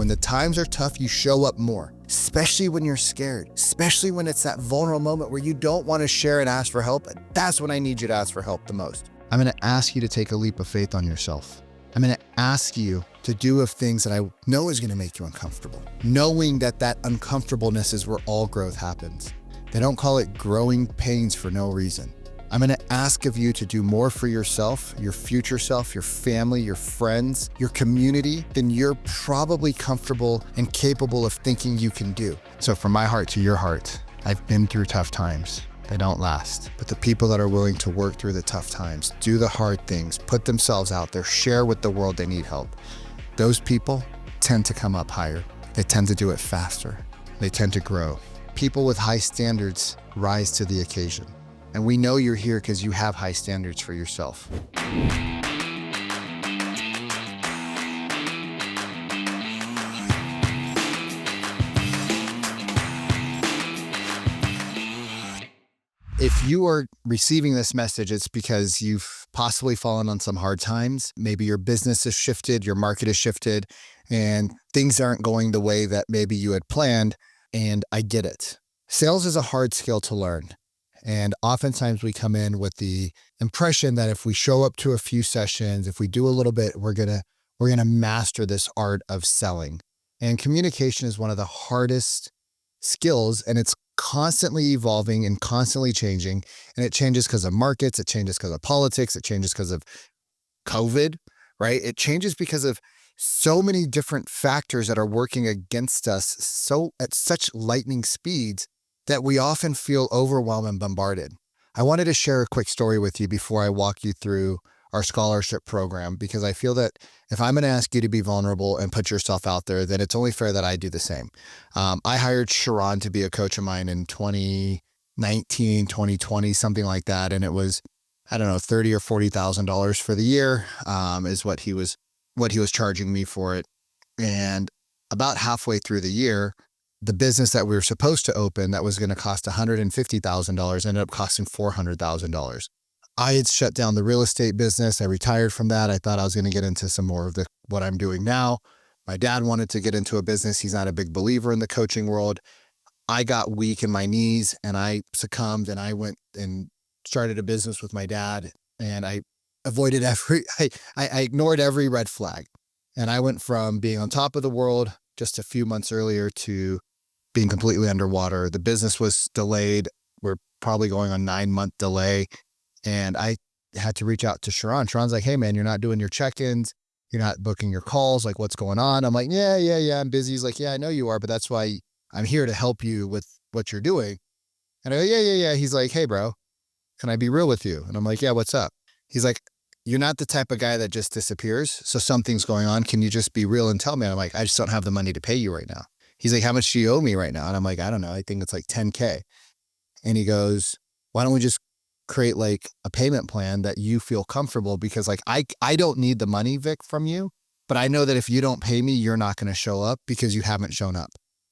When the times are tough, you show up more, especially when you're scared, especially when it's that vulnerable moment where you don't want to share and ask for help. That's when I need you to ask for help the most. I'm going to ask you to take a leap of faith on yourself. I'm going to ask you to do things that I know is going to make you uncomfortable, knowing that that uncomfortableness is where all growth happens. They don't call it growing pains for no reason. I'm going to ask of you to do more for yourself, your future self, your family, your friends, your community than you're probably comfortable and capable of thinking you can do. So from my heart to your heart, I've been through tough times. They don't last. But the people that are willing to work through the tough times, do the hard things, put themselves out there, share with the world they need help, those people tend to come up higher. They tend to do it faster. They tend to grow. People with high standards rise to the occasion. And we know you're here because you have high standards for yourself. If you are receiving this message, it's because you've possibly fallen on some hard times. Maybe your business has shifted, your market has shifted, and things aren't going the way that maybe you had planned. And I get it. Sales is a hard skill to learn. And oftentimes we come in with the impression that if we show up to a few sessions, if we do a little bit, we're gonna master this art of selling. And communication is one of the hardest skills, and it's constantly evolving and constantly changing. And it changes because of markets, it changes because of politics, it changes because of COVID, right? It changes because of so many different factors that are working against us at such lightning speeds that we often feel overwhelmed and bombarded. I wanted to share a quick story with you before I walk you through our scholarship program, because I feel that if I'm going to ask you to be vulnerable and put yourself out there, then it's only fair that I do the same. I hired Sharon to be a coach of mine in 2019, 2020, something like that. And it was, I don't know, $30,000 or $40,000 for the year, is what he was charging me for it. And about halfway through the year, the business that we were supposed to open that was going to cost $150,000 ended up costing $400,000. I had shut down the real estate business. I retired from that. I thought I was going to get into some more of what I'm doing now. My dad wanted to get into a business. He's not a big believer in the coaching world. I got weak in my knees and I succumbed, and I went and started a business with my dad, and I avoided I ignored every red flag. And I went from being on top of the world just a few months earlier to being completely underwater. The business was delayed. We're probably going on 9-month delay. And I had to reach out to Sharon. Sharon's like, hey man, you're not doing your check-ins. You're not booking your calls. Like, what's going on? I'm like, yeah, I'm busy. He's like, yeah, I know you are, but that's why I'm here to help you with what you're doing. And I go, yeah. He's like, hey bro, can I be real with you? And I'm like, yeah, what's up? He's like, you're not the type of guy that just disappears. So something's going on. Can you just be real and tell me? And I'm like, I just don't have the money to pay you right now. He's like, how much do you owe me right now? And I'm like, I don't know. I think it's like 10K. And he goes, why don't we just create like a payment plan that you feel comfortable? Because like, I don't need the money, Vic, from you, but I know that if you don't pay me, you're not going to show up because you haven't shown up.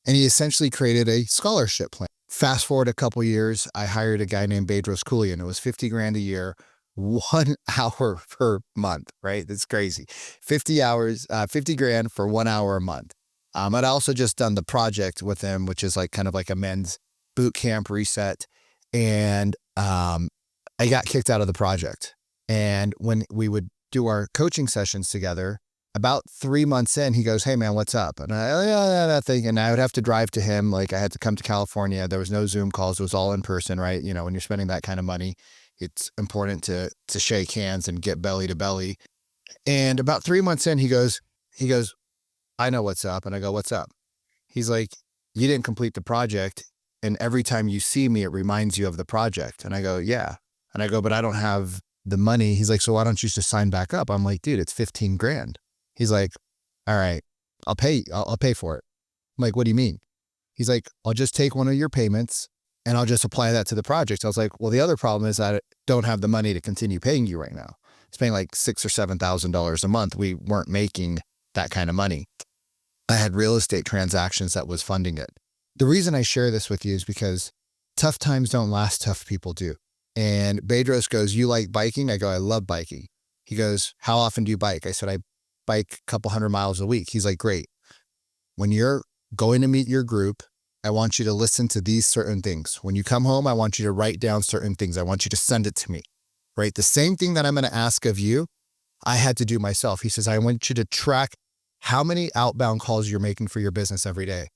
And he essentially created a scholarship plan. Fast forward a couple years, I hired a guy named Bedros Koulian. It was $50,000 a year, 1 hour per month, right? That's crazy. 50 hours, $50,000 for 1 hour a month. I'd also just done the project with him, which is like kind of like a men's boot camp reset. And I got kicked out of the project. And when we would do our coaching sessions together, about 3 months in, he goes, hey man, what's up? And and I would have to drive to him. Like, I had to come to California. There was no Zoom calls. It was all in person, right? You know, when you're spending that kind of money, it's important to shake hands and get belly to belly. And about 3 months in, he goes, I know what's up. And I go, what's up? He's like, you didn't complete the project. And every time you see me, it reminds you of the project. And I go, yeah. And I go, but I don't have the money. He's like, so why don't you just sign back up? I'm like, dude, it's $15,000. He's like, all right, I'll pay for it. I'm like, what do you mean? He's like, I'll just take one of your payments and I'll just apply that to the project. I was like, well, the other problem is that I don't have the money to continue paying you right now. It's paying like $6,000 or $7,000 a month. We weren't making that kind of money. I had real estate transactions that was funding it. The reason I share this with you is because tough times don't last, tough people do. And Bedros goes, you like biking? I go, I love biking. He goes, how often do you bike? I said, I bike a couple hundred miles a week. He's like, great. when you're going to meet your group, I want you to listen to these certain things. When you come home, I want you to write down certain things. I want you to send it to me, right? The same thing that I'm going to ask of you, I had to do myself. He says, I want you to track how many outbound calls you're making for your business every day.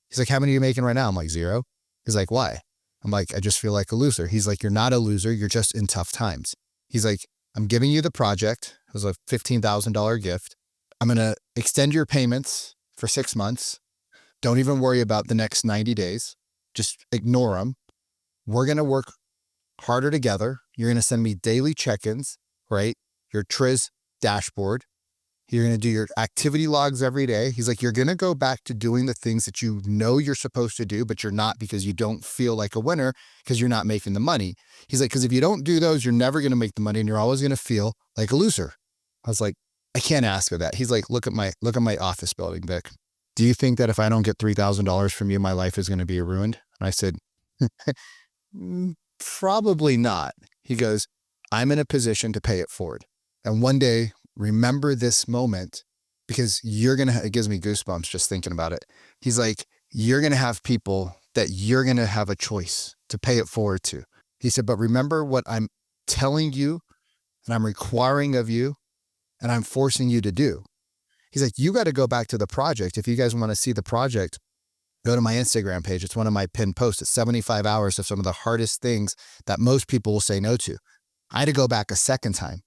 He's like, how many are you making right now? I'm like, 0. He's like, why? I'm like, I just feel like a loser. He's like, you're not a loser. You're just in tough times. He's like, I'm giving you the project. It was a $15,000 gift. I'm going to extend your payments for 6 months. Don't even worry about the next 90 days. Just ignore them. We're going to work harder together. You're going to send me daily check-ins, right? Your Triz dashboard. You're going to do your activity logs every day. He's like, you're going to go back to doing the things that you know you're supposed to do, but you're not because you don't feel like a winner because you're not making the money. He's like, because if you don't do those, you're never going to make the money and you're always going to feel like a loser. I was like, I can't ask for that. He's like, look at my office building, Vic. Do you think that if I don't get $3,000 from you, my life is going to be ruined? And I said, probably not. He goes, I'm in a position to pay it forward. And one day, remember this moment because it gives me goosebumps just thinking about it. He's like, you're going to have people that you're going to have a choice to pay it forward to. He said, but remember what I'm telling you and I'm requiring of you and I'm forcing you to do. He's like, you got to go back to the project. If you guys want to see the project, go to my Instagram page. It's one of my pinned posts. It's 75 hours of some of the hardest things that most people will say no to. I had to go back a second time,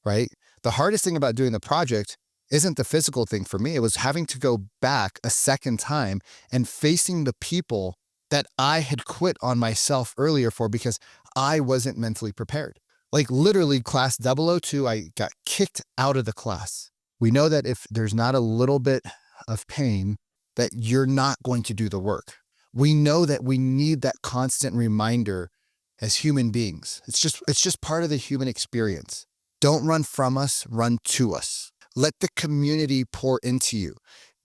right? The hardest thing about doing the project isn't the physical thing for me. It was having to go back a second time and facing the people that I had quit on myself earlier for because I wasn't mentally prepared. Like literally class 002, I got kicked out of the class. We know that if there's not a little bit of pain, that you're not going to do the work. We know that we need that constant reminder as human beings. It's just part of the human experience. Don't run from us, run to us. Let the community pour into you.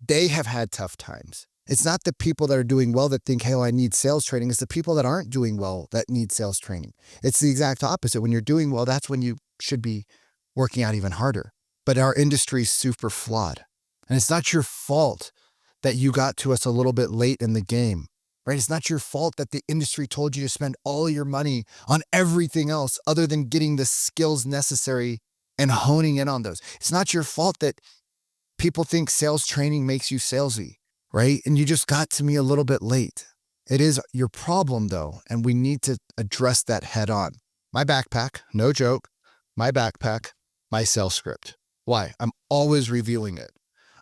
They have had tough times. It's not the people that are doing well that think, hey, I need sales training. It's the people that aren't doing well that need sales training. It's the exact opposite. When you're doing well, that's when you should be working out even harder. But our industry is super flawed. And it's not your fault that you got to us a little bit late in the game, right? It's not your fault that the industry told you to spend all your money on everything else other than getting the skills necessary and honing in on those. It's not your fault that people think sales training makes you salesy, right? And you just got to me a little bit late. It is your problem though, and we need to address that head on. My backpack, no joke, my backpack, my sales script. Why? I'm always reviewing it.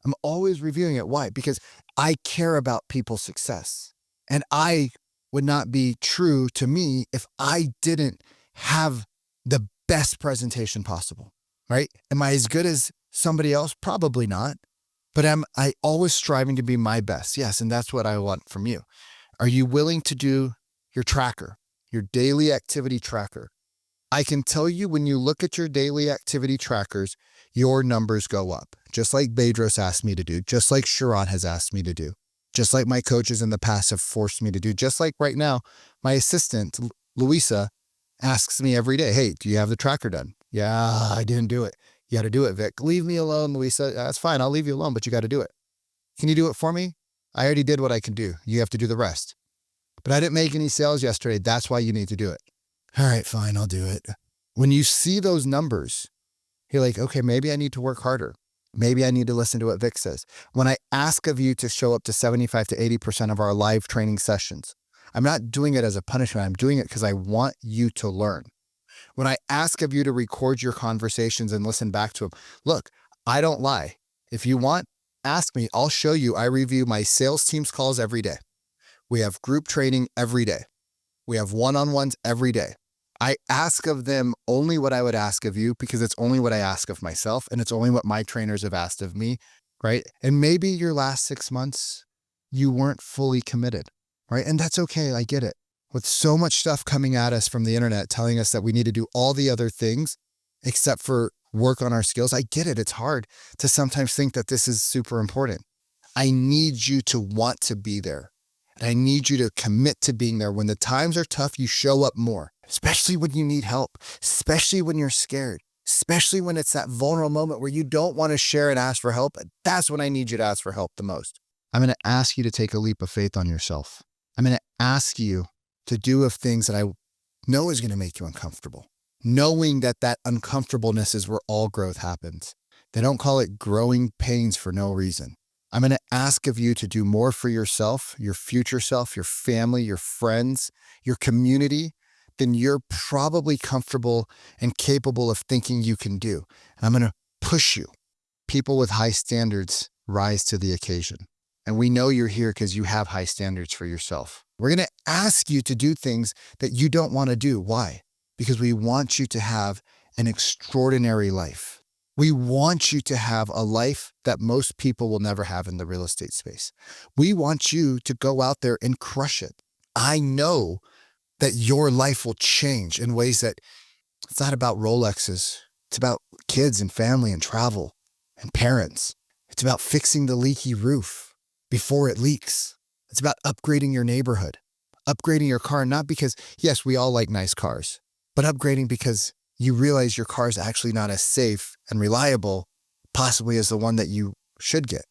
I'm always reviewing it. Why? Because I care about people's success. And I would not be true to me if I didn't have the best presentation possible, right? Am I as good as somebody else? Probably not. But am I always striving to be my best? Yes, and that's what I want from you. Are you willing to do your tracker, your daily activity tracker? I can tell you when you look at your daily activity trackers, your numbers go up, just like Bedros asked me to do, just like Sharon has asked me to do, just like my coaches in the past have forced me to do, just like right now, my assistant, Louisa, asks me every day, hey, do you have the tracker done? Yeah, I didn't do it. You got to do it, Vic. Leave me alone, Louisa. That's fine. I'll leave you alone, but you got to do it. Can you do it for me? I already did what I can do. You have to do the rest. But I didn't make any sales yesterday. That's why you need to do it. All right, fine, I'll do it. When you see those numbers, you're like, okay, maybe I need to work harder. Maybe I need to listen to what Vic says. When I ask of you to show up to 75 to 80% of our live training sessions, I'm not doing it as a punishment. I'm doing it because I want you to learn. When I ask of you to record your conversations and listen back to them, look, I don't lie. If you want, ask me. I'll show you. I review my sales team's calls every day. We have group training every day. We have one-on-ones every day. I ask of them only what I would ask of you because it's only what I ask of myself and it's only what my trainers have asked of me, right? And maybe your last 6 months, you weren't fully committed, right? And that's okay. I get it. With so much stuff coming at us from the internet telling us that we need to do all the other things except for work on our skills, I get it. It's hard to sometimes think that this is super important. I need you to want to be there. And I need you to commit to being there. When the times are tough, you show up more, especially when you need help, especially when you're scared, especially when it's that vulnerable moment where you don't want to share and ask for help. That's when I need you to ask for help the most. I'm going to ask you to take a leap of faith on yourself. I'm going to ask you to do of things that I know is going to make you uncomfortable, knowing that that uncomfortableness is where all growth happens. They don't call it growing pains for no reason. I'm going to ask of you to do more for yourself, your future self, your family, your friends, your community than you're probably comfortable and capable of thinking you can do. And I'm going to push you. People with high standards rise to the occasion. And we know you're here because you have high standards for yourself. We're going to ask you to do things that you don't want to do. Why? Because we want you to have an extraordinary life. We want you to have a life that most people will never have in the real estate space. We want you to go out there and crush it. I know that your life will change in ways that it's not about Rolexes. It's about kids and family and travel and parents. It's about fixing the leaky roof before it leaks. It's about upgrading your neighborhood, upgrading your car, not because, yes, we all like nice cars, but upgrading because you realize your car is actually not as safe and reliable, possibly as the one that you should get.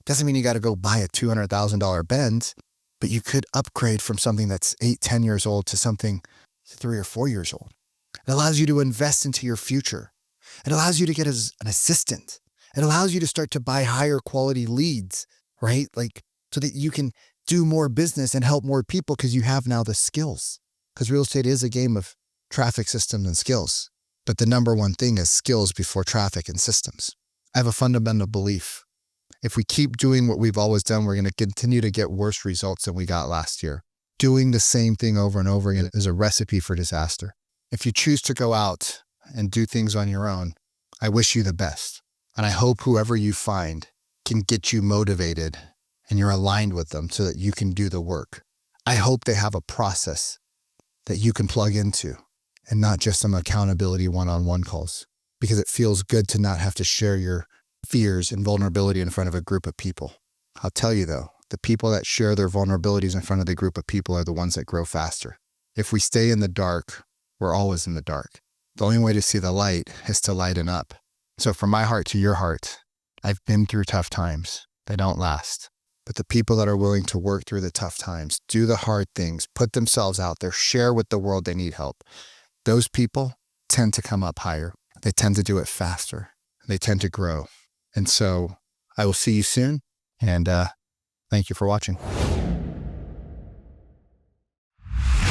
Doesn't mean you got to go buy a $200,000 Benz, but you could upgrade from something that's 8, 10 years old to something 3 or 4 years old. It allows you to invest into your future. It allows you to get as an assistant. It allows you to start to buy higher quality leads, right? Like, so that you can do more business and help more people because you have now the skills. Because real estate is a game of traffic, systems, and skills. But the number one thing is skills before traffic and systems. I have a fundamental belief. If we keep doing what we've always done, we're going to continue to get worse results than we got last year. Doing the same thing over and over again is a recipe for disaster. If you choose to go out and do things on your own, I wish you the best. And I hope whoever you find can get you motivated and you're aligned with them so that you can do the work. I hope they have a process that you can plug into and not just some accountability one-on-one calls, because it feels good to not have to share your fears and vulnerability in front of a group of people. I'll tell you though, the people that share their vulnerabilities in front of the group of people are the ones that grow faster. If we stay in the dark, we're always in the dark. The only way to see the light is to lighten up. So from my heart to your heart, I've been through tough times. They don't last. But the people that are willing to work through the tough times, do the hard things, put themselves out there, share with the world they need help, those people tend to come up higher. They tend to do it faster. They tend to grow. And so I will see you soon. And thank you for watching.